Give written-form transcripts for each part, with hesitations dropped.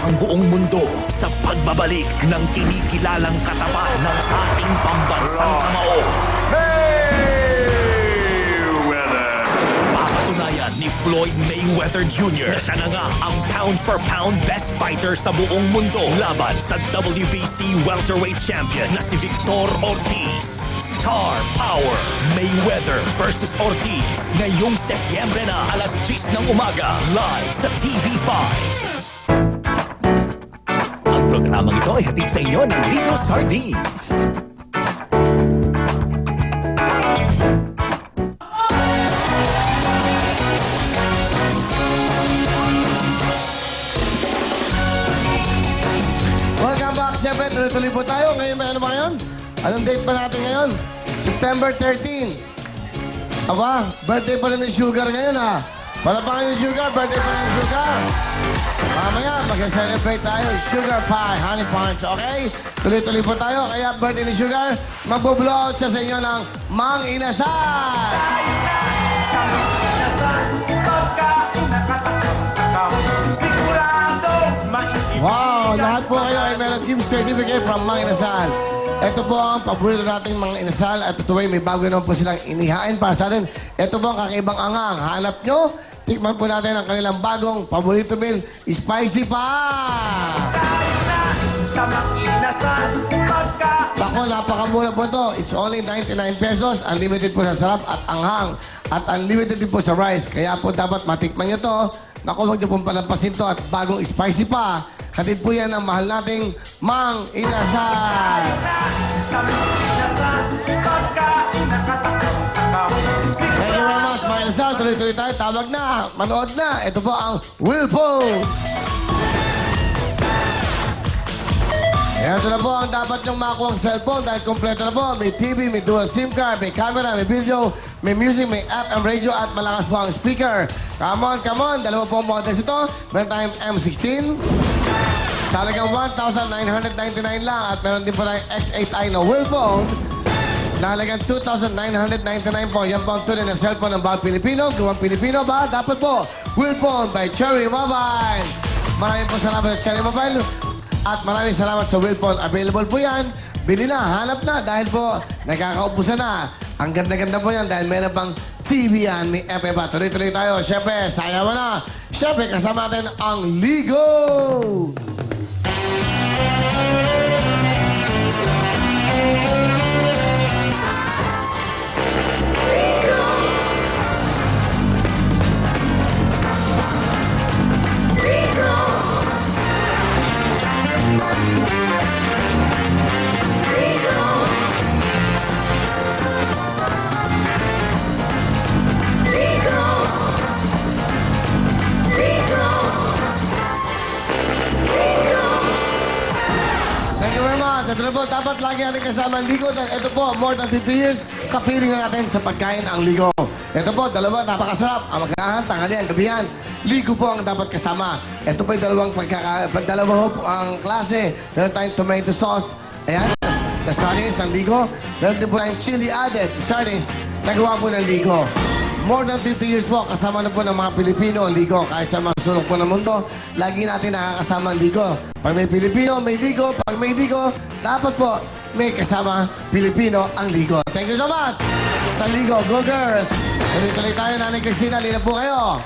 ang buong mundo sa pagbabalik ng kinikilalang katapat ng ating pambansang kamao. Papatunayan ni Floyd Mayweather Jr. na siya na nga ang pound-for-pound best fighter sa buong mundo laban sa WBC welterweight champion na si Victor Ortiz. Star Power Mayweather versus Ortiz ngayong Setyembre na alas 10 ng umaga live sa TV5. Ang programang ito ay hatid sa inyo ng Ligo Sardines. Welcome back, siyempre. Tuloy-tuloy po tayo. Ngayon, may ano ba ngayon? Anong date pa natin ngayon? September 13. Aba, birthday pala ni Sugar ngayon, ha? Palapakan ni Sugar, birthday pala ni Sugar. Mamaya, mag-celebrate tayo. Sugar Pie, Honey Punch, okay? Tuloy-tuloy po tayo. Kaya birthday ni Sugar, mag-blow out siya sa inyo ng Mang Inasal. Wow, lahat po kayo ay meron gift certificate from Mang Inasal. Ito po ang paborito nating mga inasal at ito ay may bago naman po silang inihain para sa atin. Ito po ang kakaibang angang. Hanap nyo, tikman po natin ang kanilang bagong paborito meal, Spicy Pa! Sa Mang-Inasal, Bako, napakamura po ito. It's only 99 pesos. Unlimited po sa sarap at anghang. At unlimited din po sa rice. Kaya po dapat matikman nyo to. Naku, huwag nyo pong palampasin to at bagong Spicy Pa. Hatid po yan ang mahal nating Mang Inasal. sa Mang-Inasal, pagkain na katakot-takot. Thank you very much, Mang Inasal. Tuloy-tuloy tayo. Tawag na. Manood na. Ito po ang Willphone. Ito na po ang dapat niyong makuha ang cellphone dahil kompleto na po. May TV, may dual SIM card, may camera, may video, may music, may app and radio at malakas po ang speaker. Come on, come on. Dalawa po ang models ito. Meron tayong M16. Sa halagang 1,999 lang at meron din po tayong X8i na Willphone. Na halagang 2,999 po. Yan po ang tunay na cellphone ng bawat Pilipino. Gawang Pilipino ba? Dapat po. Willphone by Cherry Mobile. Maraming po salamat sa Cherry Mobile. At maraming salamat sa Willphone. Available po yan. Bili na, hanap na. Dahil po, nagkakaubusan na. Ang ganda-ganda po yan dahil meron pang TV yan. May FM pa. Tuloy-tuloy tayo. Siyempre, sayaw na. Siyempre, kasama natin ang Ligo! Thank you very much. Ito na po, dapat lagi natin kasama ang Ligo. Dahil ito po, more than 50 years, kapiling na natin sa pagkain ang Ligo. Ito po, dalawa, napakasarap. Ang magkahan, tanghalian, gabihan. Ligo po ang dapat kasama. Ito po yung dalawang po ang klase. Meron tayong tomato sauce. Ayan, the sardines ng Ligo. Meron din po tayong chili added sardines. Nagawa po ng Ligo. More than 50 years po, kasama na po ng mga Pilipino ang Ligo. Kahit sa mga sulok po ng mundo, lagi natin nakakasama ang Ligo. Pag may Pilipino, may Ligo. Pag may Ligo, dapat po may kasama Pilipino ang Ligo. Thank you so much sa Ligo. Go girls! Tuloy-tuloy tayo, Nanay Cristina. Lina po kayo.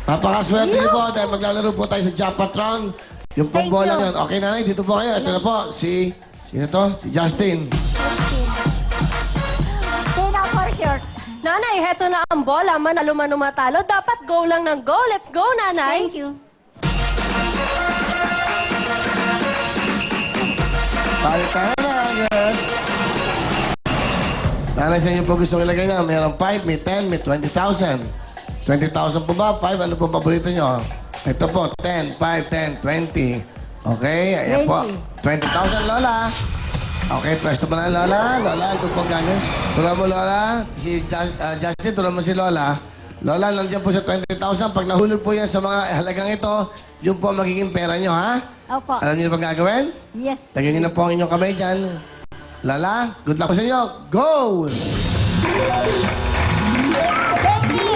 Napakaswerte niyo po dahil maglalaro po tayo sa jackpot round. Yung pambola yun. Okay, Nanay, dito po kayo. Ito na po, sino to? Si Justin. Tina for sure. Nanay, heto na ang bola. Manalo man o matalo. Dapat go lang ng go. Let's go, Nanay. Thank you. Tayo na, girls. Nanay, sa inyo po gustong ilagay na. Mayroong 5, may 10, may 20,000. 20,000 po ba? 5, ano po paborito nyo? Ito po, 10, 5, 10, 20. Okay, ayan po. 20,000, Lola. Okay, pwesto mo na, Lola. Lola, ito pong gagawin. Turuan mo, Lola. Si Justin, turuan mo si Lola. Lola, nandiyan po sa 20,000. Pag nahulog po yan sa mga halagang ito, yun po ang magiging pera nyo, ha? Opo. Alam niyo na bang gagawin? Yes. Lagyan niyo na po ang inyong kamay dyan. Lola, good luck po sa inyo. Go! Becky!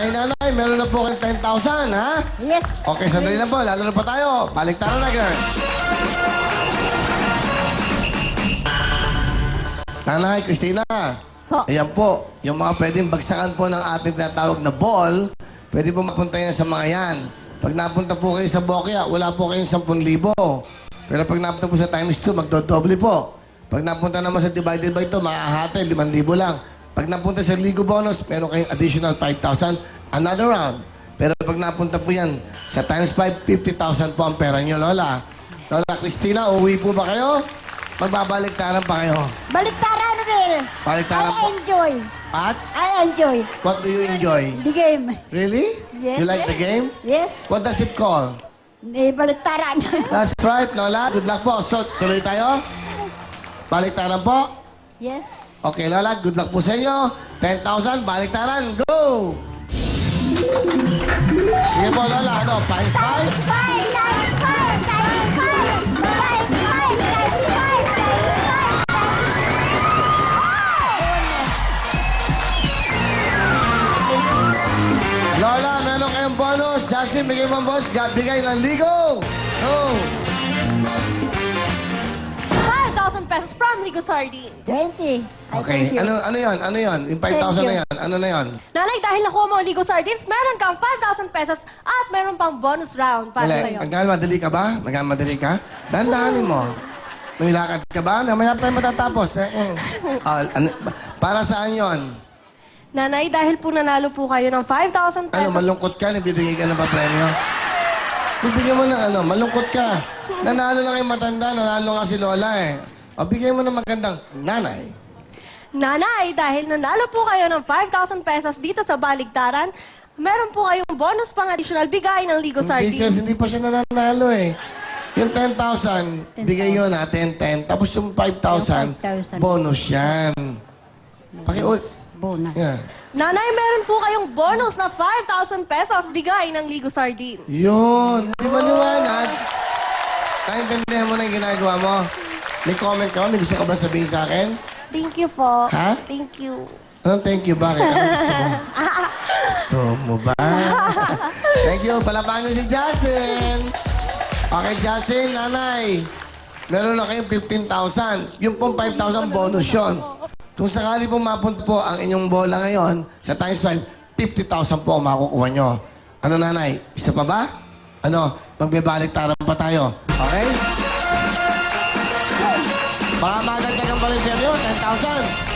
Okay, nanay, meron na po kayong 10,000, ha? Yes. Okay, sandali lang po. Lalo na pa tayo. Baliktaran na, girl. Nanay, Christina. Po. Ayan po. Yung mga pwedeng bagsakan po ng ating tinatawag na ball, pwede po mapunta yan sa mga yan. Pag napunta po kayo sa Bokya, wala po kayong 10,000. Pero pag napunta po sa times 2, magdodoble po. Pag napunta naman sa divided by 2, makahati, 5,000 lang. Pag napunta sa Ligo Bonus, meron kayong additional 5,000, another round. Pero pag napunta po yan sa times 5, 50,000 po ang pera nyo, Lola. Lola Christina, uuwi po ba kayo? Magbabaliktaran pa kayo. Baliktaran, Will. Baliktaran I po. enjoy. At I enjoy what do you enjoy? the game. Really? Yes. You like the game? Yes. What does it call? Baliktaran. That's right, Lola. Good luck po. So, tuloy tayo. Baliktaran po. Yes. Okay, Lola. Good luck po sa inyo. 10,000, baliktaran. Go! Sige po, Lola. Ano? Times 5? Times 5, times 5, times 5, times 5, times 5, times 5. Lola, meron kayong bonus. Justin, bigay mo ang bonus. Bigay ng ligo. Go! 5,000 pesos from Ligo Sardine. 20. Okay. Ano yon? Ano yon? Yung 5,000 na yan. Ano na yon? Nanay, dahil nakuha mo ang Ligo Sardines, meron kang 5,000 pesos at meron pang bonus round para Dali. sa'yo. Nagkamadali ka ba? Nagkamadali ka? Dandahanin mo. May lakad ka ba? Namaya pa tayo matatapos. Para saan yon? Nanay, dahil po nanalo po kayo ng 5,000 Ano, pesos. malungkot ka? Nagbibigay ka ng pa-premyo? Bibigyan mo ng ano, malungkot ka. Nanalo lang yung matanda, nanalo nga si Lola eh. O, bigay mo ng magandang nanay. Nanay, dahil nanalo po kayo ng 5,000 pesos dito sa Baligtaran, meron po kayong bonus pang additional bigay ng Ligo Hindi, Sardines. kasi hindi pa siya nanalo eh. Yung 10,000, bigay yun natin 10. Tapos yung 5,000, 5,000. bonus yan. Pakiulit. Bonus. Yeah. Nanay, meron po kayong bonus na 5,000 pesos bigay ng Ligo Sardines. Yun. Di ba liwanag? Naintindihan mo na yung ginagawa mo? May comment ka ba? May gusto ka ba sabihin sa akin? Thank you po. Ha? Thank you. Anong thank you? Bakit? Anong gusto mo? Gusto mo ba? Thank you. Palapakan niyo si Justin. Okay, Justin, nanay. Meron na kayong 15,000. Yung pong 5,000 bonus yun. Kung sakali pong mapunta po ang inyong bola ngayon sa times 5, 50,000 po ang makukuha nyo. Ano, nanay? Isa pa ba? Ano? Magbibaliktaran pa tayo. Okay? Baka magandang balikan nyo, 10,000.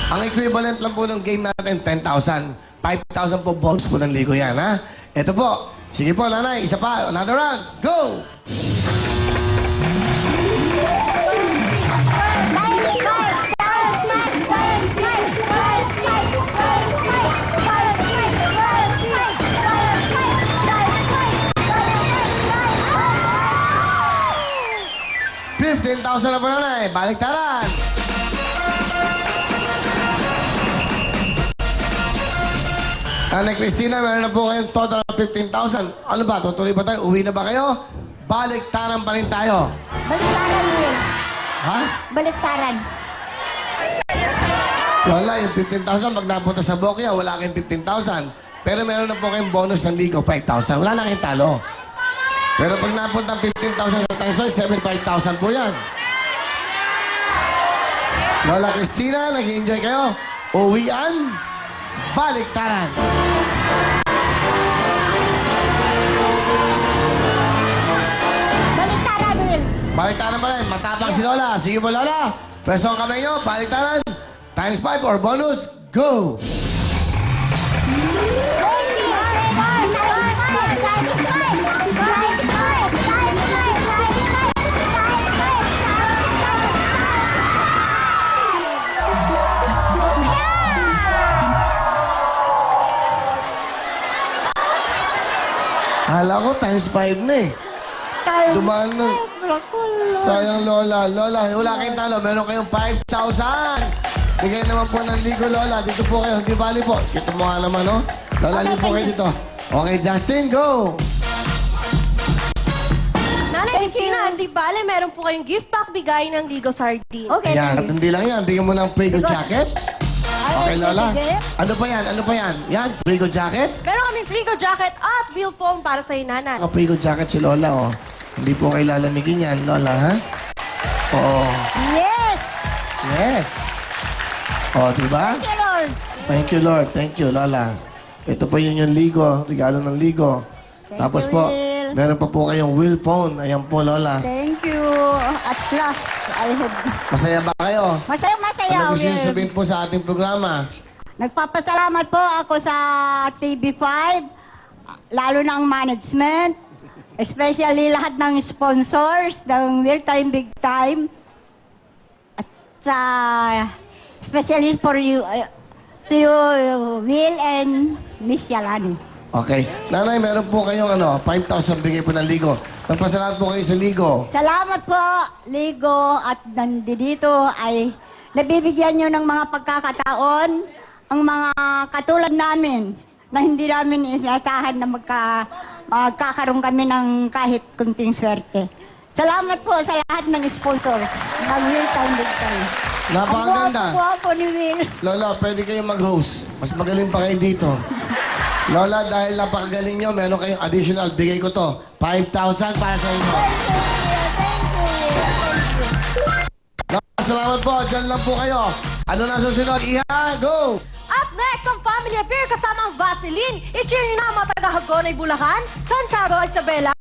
Ang equivalent lang po ng game natin, 10,000. 5,000 po bonus po ng ligo yan, ha? Ito po. Sige po, nanay. Isa pa. Another round. Go! $15,000 na po, nanay. Baliktaran. Nanay Christina, meron na po kayong total of 15,000. Ano ba? Tutuloy ba tayo? Uwi na ba kayo? Baliktaran pa rin tayo. Baliktaran, Will. Ha? Baliktaran. Wala, yung 15,000 pag napunta sa Bokya, wala kayong 15,000. Pero meron na po kayong bonus ng ligo, 5,000. Wala na kayong talo. Pero pag napunta ang 15,000 sa times 5, 75,000 po yan. Lola Christina, nag-enjoy kayo? Uwian, baliktaran. Baliktaran, Will. Baliktaran pa rin. Matapang si Lola. Sige po, Lola. Pwesto ang kamay nyo. Baliktaran. Times 5 or bonus. Go! Hala ko, times 5 na eh. Dumaan na. Sayang, Lola. Lola, wala kayong talo. Meron kayong 5,000. Bigay naman po ng ligo, Lola. Dito po kayo. Di bali po. Ito mo nga naman, no? Lola, lipo kayo dito. Okay, Justin, go! Nanay Christina, hindi bale, meron po kayong gift pack bigay ng Ligo Sardines. Okay. Ayan, at hindi lang yan. Bigyan mo ng Prego jacket. Okay, Lola. Ano pa yan? Ano pa yan? Yan, Frigo jacket? Meron kaming Frigo jacket at wheel phone para sa nanay. Frigo jacket si Lola, oh. Hindi po kayo lalamigin yan, Lola, ha? Oo. Yes! Yes. Oh, diba? Thank you, Lord. Thank you, Lord. Thank you, Lola. Ito po yun yung ligo. Regalo ng ligo. Tapos you, po, Will. meron pa po kayong wheel phone. Ayan po, Lola. Thank you. At last, I have... Masaya ba kayo? Masaya, Ano gusto niyo Will. sabihin po sa ating programa? Nagpapasalamat po ako sa TV5, lalo na ang management, especially lahat ng sponsors ng Real Time Big Time, at sa especially for you, to you, Will and Miss Yalani. Okay. Nanay, meron po kayong 5,000 bigay po ng ligo. Nagpasalamat po kayo sa ligo. Salamat po, Ligo, at nandito ay nabibigyan nyo ng mga pagkakataon ang mga katulad namin na hindi namin inasahan na magkakaroon kami ng kahit kunting swerte. Salamat po sa lahat ng sponsors ng Real Time Big Time. Napakaganda. Ang guwapo ni Will. Lola, pwede kayong mag-host. Mas magaling pa kayo dito. Lola, dahil napakagaling nyo, meron kayong additional. Bigay ko to. 5,000 para sa inyo. Lola, salamat po. Diyan lang po kayo. Ano na susunod? Iha, go! Up next, ang Family Affair kasama ang Vaseline. I-cheer nyo na ang mga taga-Hagonay, Bulacan, Santiago, Isabela,